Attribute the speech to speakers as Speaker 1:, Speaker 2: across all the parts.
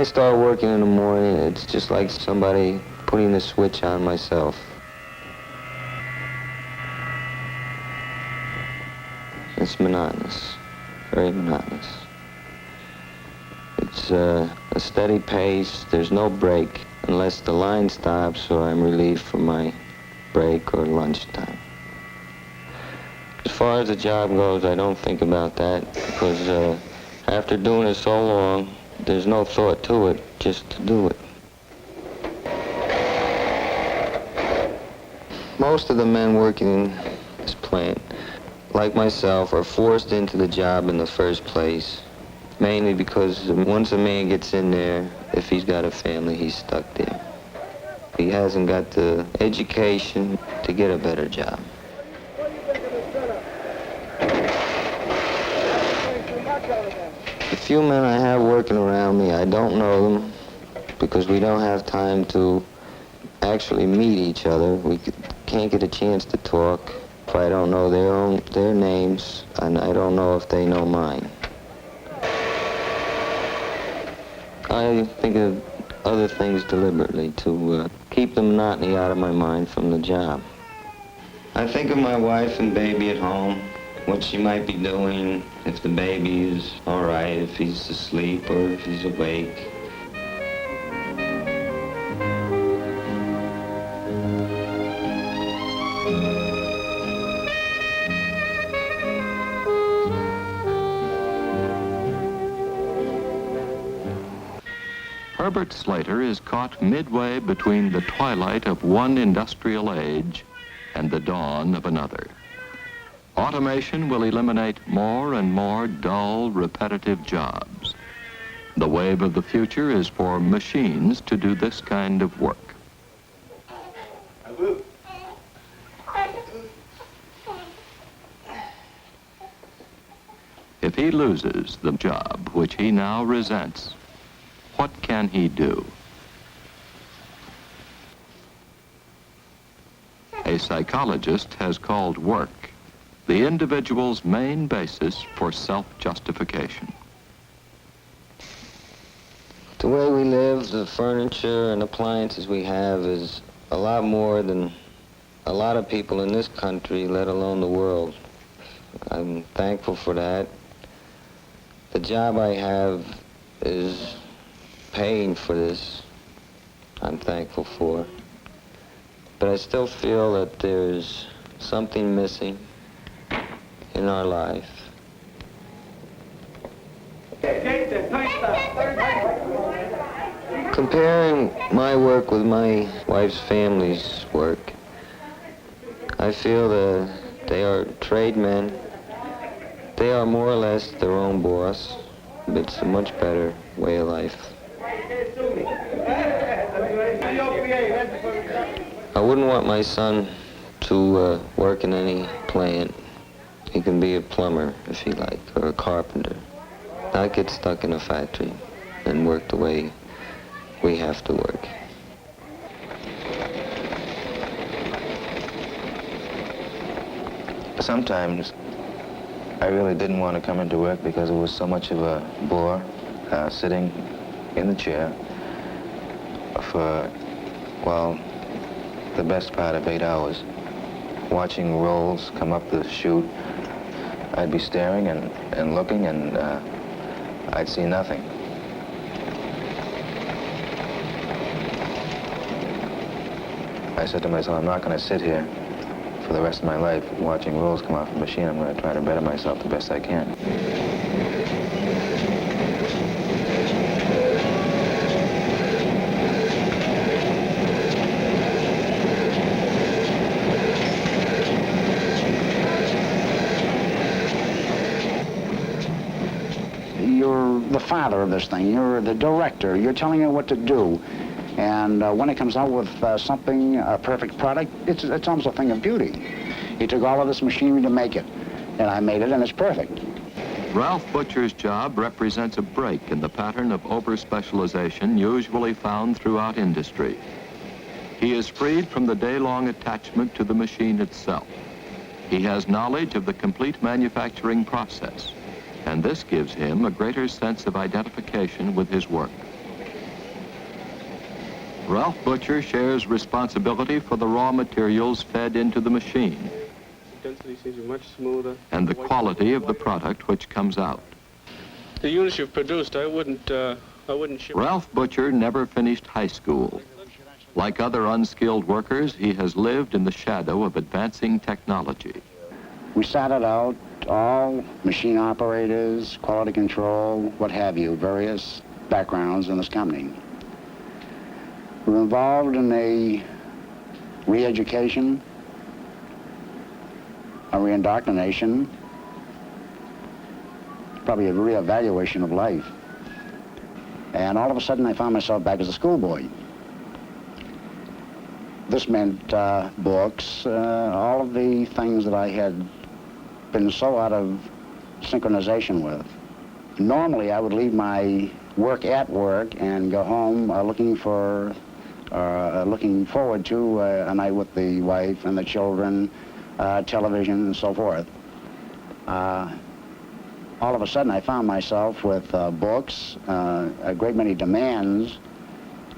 Speaker 1: I start working in the morning, it's just like somebody putting the switch on myself. It's monotonous, very monotonous. It's a steady pace, there's no break unless the line stops or I'm relieved for my break or lunchtime. As far as the job goes, I don't think about that because after doing it so long, there's no thought to it, just to do it. Most of the men working in this plant, like myself, are forced into the job in the first place, mainly because once a man gets in there, if he's got a family, he's stuck there. He hasn't got the education to get a better job. The few men I have working around me, I don't know them because we don't have time to actually meet each other. We can't get a chance to talk if I don't know their names, and I don't know if they know mine. I think of other things deliberately to keep the monotony out of my mind from the job. I think of my wife and baby at home, what she might be doing, if the baby is all right, if he's asleep or if he's awake.
Speaker 2: Herbert Slater is caught midway between the twilight of one industrial age and the dawn of another. Automation will eliminate more and more dull, repetitive jobs. The wave of the future is for machines to do this kind of work. If he loses the job which he now resents, what can he do? A psychologist has called work the individual's main basis for self-justification.
Speaker 1: The way we live, the furniture and appliances we have is a lot more than a lot of people in this country, let alone the world. I'm thankful for that. The job I have is paying for this. I'm thankful for. But I still feel that there's something missing in our life. Comparing my work with my wife's family's work, I feel that they are tradesmen. They are more or less their own boss. It's a much better way of life. I wouldn't want my son to work in any plant. He can be a plumber if he like, or a carpenter. Not get stuck in a factory and work the way we have to work.
Speaker 3: Sometimes I really didn't want to come into work because it was so much of a bore sitting in the chair for, well, the best part of 8 hours, watching rolls come up the chute. I'd be staring and looking, and I'd see nothing. I said to myself, I'm not going to sit here for the rest of my life watching rolls come off the machine. I'm going to try to better myself the best I can.
Speaker 4: You're the father of this thing. You're the director. You're telling it what to do. And when it comes out with something, a perfect product, it's almost a thing of beauty. He took all of this machinery to make it, and I made it, and it's perfect.
Speaker 2: Ralph Butcher's job represents a break in the pattern of over-specialization usually found throughout industry. He is freed from the day-long attachment to the machine itself. He has knowledge of the complete manufacturing process, and this gives him a greater sense of identification with his work. Ralph Butcher shares responsibility for the raw materials fed into the machine
Speaker 5: Density seems to be much smoother.
Speaker 2: and the quality of the product which comes out.
Speaker 5: The units you've produced, I wouldn't ship.
Speaker 2: Ralph Butcher never finished high school. Like other unskilled workers, he has lived in the shadow of advancing technology.
Speaker 4: We started out all machine operators, quality control, what have you, various backgrounds in this company. We were involved in a re-education, a re-indoctrination, probably a re-evaluation of life. And all of a sudden I found myself back as a schoolboy. This meant books, all of the things that I had been so out of synchronization with. Normally I would leave my work at work and go home looking forward to a night with the wife and the children, television and so forth. All of a sudden I found myself with books, a great many demands.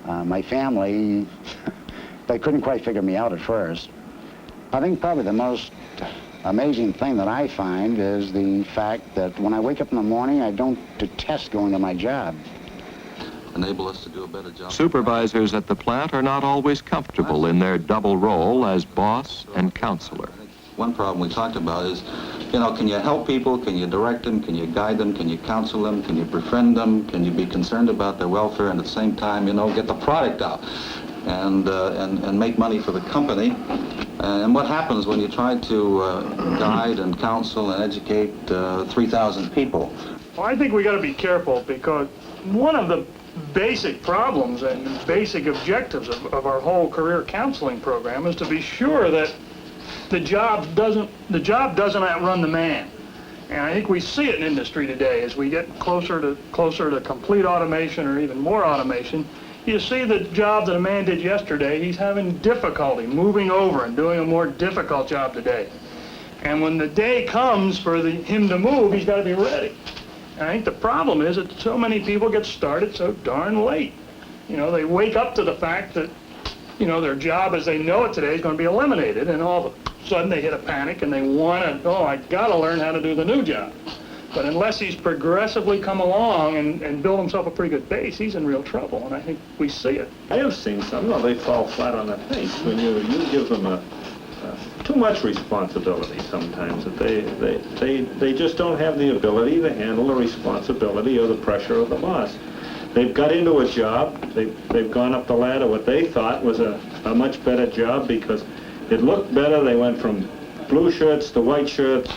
Speaker 4: My family, they couldn't quite figure me out at first. I think probably the most amazing thing that I find is the fact that when I wake up in the morning, I don't detest going to my job.
Speaker 3: Enable us to do a better job.
Speaker 2: Supervisors at the plant are not always comfortable in their double role as boss and counselor.
Speaker 3: One problem we talked about is, you know, can you help people? Can you direct them? Can you guide them? Can you counsel them? Can you befriend them? Can you be concerned about their welfare and at the same time, you know, get the product out and make money for the company? And what happens when you try to guide and counsel and educate 3,000 people?
Speaker 6: Well, I think we got to be careful because one of the basic problems and basic objectives of our whole career counseling program is to be sure that the job doesn't outrun the man. And I think we see it in industry today as we get closer to complete automation or even more automation. You see the job that a man did yesterday, he's having difficulty moving over and doing a more difficult job today. And when the day comes for him to move, he's got to be ready. And I think the problem is that so many people get started so darn late. You know, they wake up to the fact that, you know, their job as they know it today is going to be eliminated, and all of a sudden they hit a panic and they want to, oh, I got to learn how to do the new job. But unless he's progressively come along and built himself a pretty good base, he's in real trouble, and I think we see it.
Speaker 7: I have seen some, well, they fall flat on their face when you give them too much responsibility sometimes, that they just don't have the ability to handle the responsibility or the pressure of the boss. They've got into a job, they've gone up the ladder, what they thought was a much better job because it looked better. They went from blue shirts to white shirts,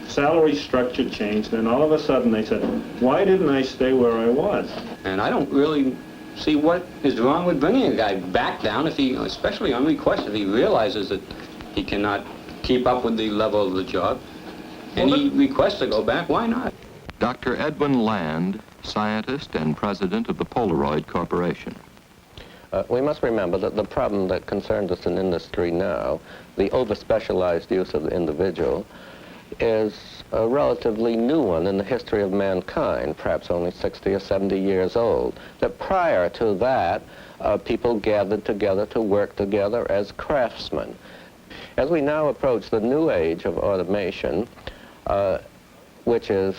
Speaker 7: salary structure changed, and all of a sudden they said, why didn't I stay where I was?
Speaker 8: And I don't really see what is wrong with bringing a guy back down if he, especially on request, if he realizes that he cannot keep up with the level of the job, and he requests to go back, why not?
Speaker 2: Dr. Edwin Land, scientist and president of the Polaroid Corporation.
Speaker 9: We must remember that the problem that concerns us in industry now, the over-specialized use of the individual, is a relatively new one in the history of mankind, perhaps only 60 or 70 years old. That prior to that, people gathered together to work together as craftsmen. As we now approach the new age of automation, which is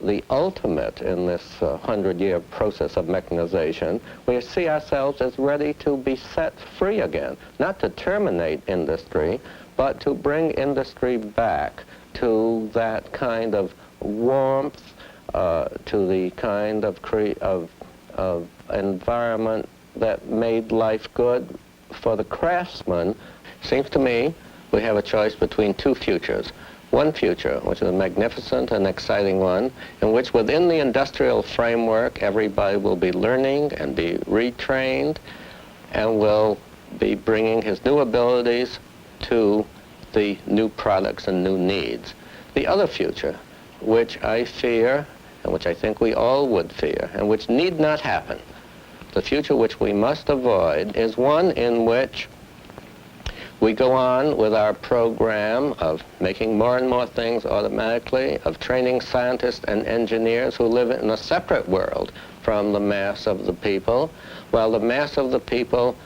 Speaker 9: the ultimate in this 100-year process of mechanization, we see ourselves as ready to be set free again, not to terminate industry, but to bring industry back to that kind of warmth, to the kind of environment that made life good for the craftsman. Seems to me we have a choice between two futures. One future, which is a magnificent and exciting one, in which within the industrial framework everybody will be learning and be retrained and will be bringing his new abilities to the new products and new needs. The other future, which I fear, and which I think we all would fear, and which need not happen, the future which we must avoid, is one in which We go on with our program of making more and more things automatically, of training scientists and engineers who live in a separate world from the mass of the people, while the mass of the people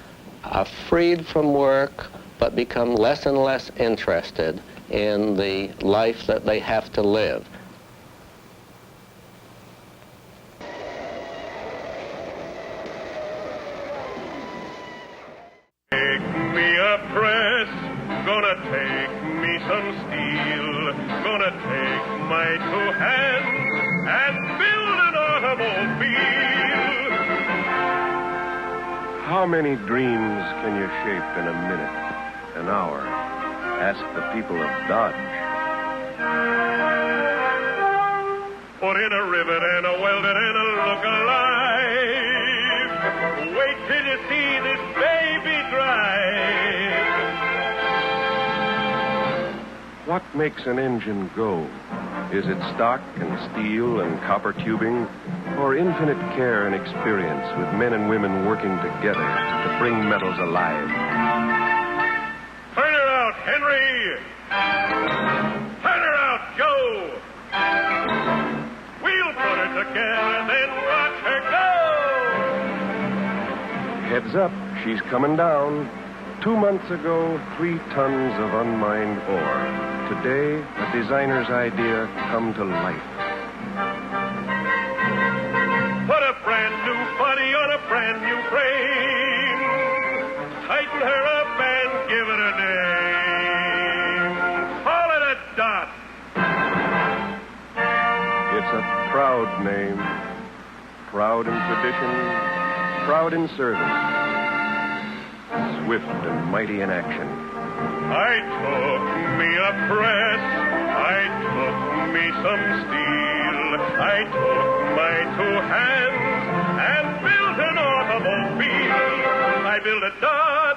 Speaker 9: are freed from work but become less and less interested in the life that they have to live.
Speaker 10: Take me a press, gonna take me some steel, gonna take my two hands and build an automobile.
Speaker 11: How many dreams can you shape in a minute, an hour? Ask the people of Dodge.
Speaker 10: Put in a rivet and a welded and a look alive. Wait till you see this baby drive.
Speaker 11: What makes an engine go? Is it stock and steel and copper tubing, or infinite care and experience with men and women working together to bring metals alive?
Speaker 10: Turn her out, Henry! Turn her out, Joe! We'll put her together, then watch her go!
Speaker 11: Heads up, she's coming down. 2 months ago, 3 tons of unmined ore. Today, a designer's idea come to life.
Speaker 10: Put a brand new body on a brand new frame. Tighten her up and give it a name. Call it a dot.
Speaker 11: It's a proud name. Proud in tradition, proud in service. Swift and mighty in action.
Speaker 10: I took me a press, I took me some steel, I took my two hands and built an automobile. I built a Dodge